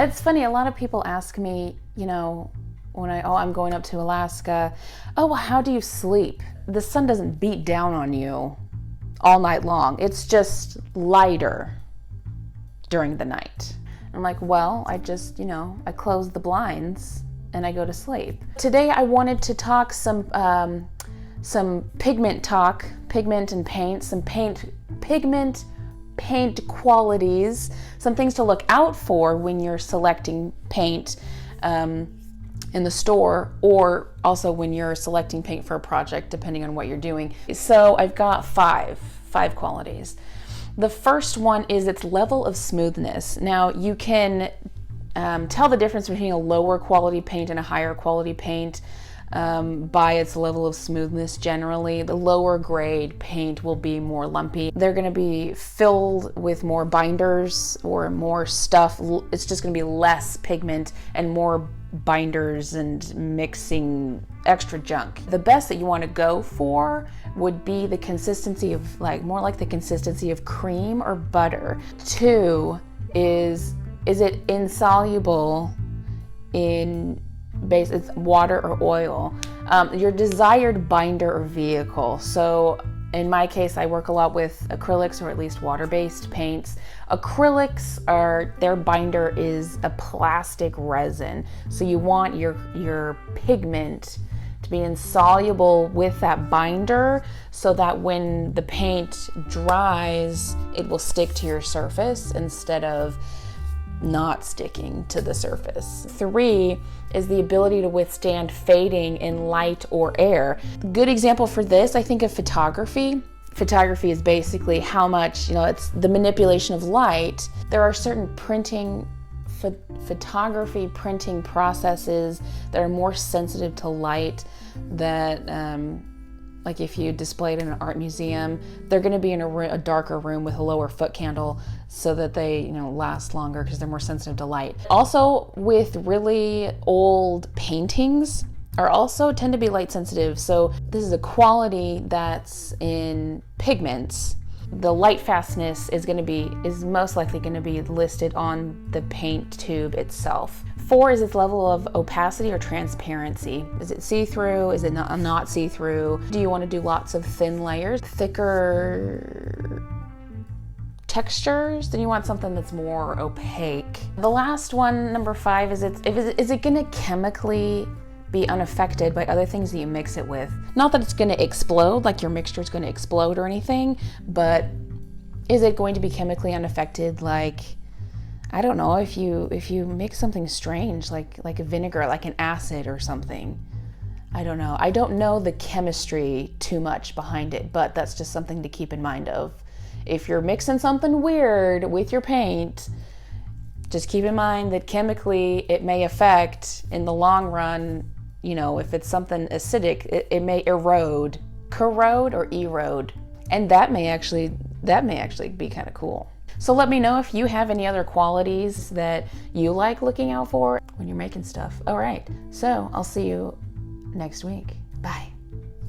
It's funny, a lot of people ask me, you know, when I'm going up to Alaska, oh, well, how do you sleep? The sun doesn't beat down on you all night long. It's just lighter during the night. I'm like, well, I just, you know, I close the blinds and I go to sleep. Today I wanted to talk some pigment talk, pigment and paint, some pigment paint qualities, some things to look out for when you're selecting paint in the store, or also when you're selecting paint for a project, depending on what you're doing. So I've got five qualities. The first one is its level of smoothness. Now you can tell the difference between a lower quality paint and a higher quality paint by its level of smoothness. Generally, the lower grade paint will be more lumpy. They're going to be filled with more binders or more stuff. It's just going to be less pigment and more binders and mixing extra junk. The best that you want to go for would be the consistency of more like the consistency of cream or butter. 2 is it insoluble in base, it's water or oil. Your desired binder or vehicle. So in my case, I work a lot with acrylics, or at least water-based paints. Acrylics their binder is a plastic resin. So you want your pigment to be insoluble with that binder so that when the paint dries, it will stick to your surface instead of not sticking to the surface. 3 is the ability to withstand fading in light or air. Good example for this, I think, of photography. Photography is basically how much, it's the manipulation of light. There are certain photography printing processes that are more sensitive to light that like if you display it in an art museum, they're going to be in a darker room with a lower foot candle so that they last longer because they're more sensitive to light. Also, with really old paintings are also tend to be light sensitive. So this is a quality that's in pigments. The light fastness is most likely going to be listed on the paint tube itself. 4 is its level of opacity or transparency. Is it see-through? Is it not see-through? Do you want to do lots of thin layers, thicker textures? Then you want something that's more opaque. The last one, number 5, is it going to chemically be unaffected by other things that you mix it with? Not that it's going to explode, like your mixture is going to explode or anything, but is it going to be chemically unaffected? Like, I don't know, if you mix something strange, like a vinegar, like an acid or something. I don't know. I don't know the chemistry too much behind it, but that's just something to keep in mind of. If you're mixing something weird with your paint, just keep in mind that chemically it may affect, in the long run, if it's something acidic, it may corrode or erode. And that may actually be kind of cool. So let me know if you have any other qualities that you like looking out for when you're making stuff. All right, so I'll see you next week. Bye.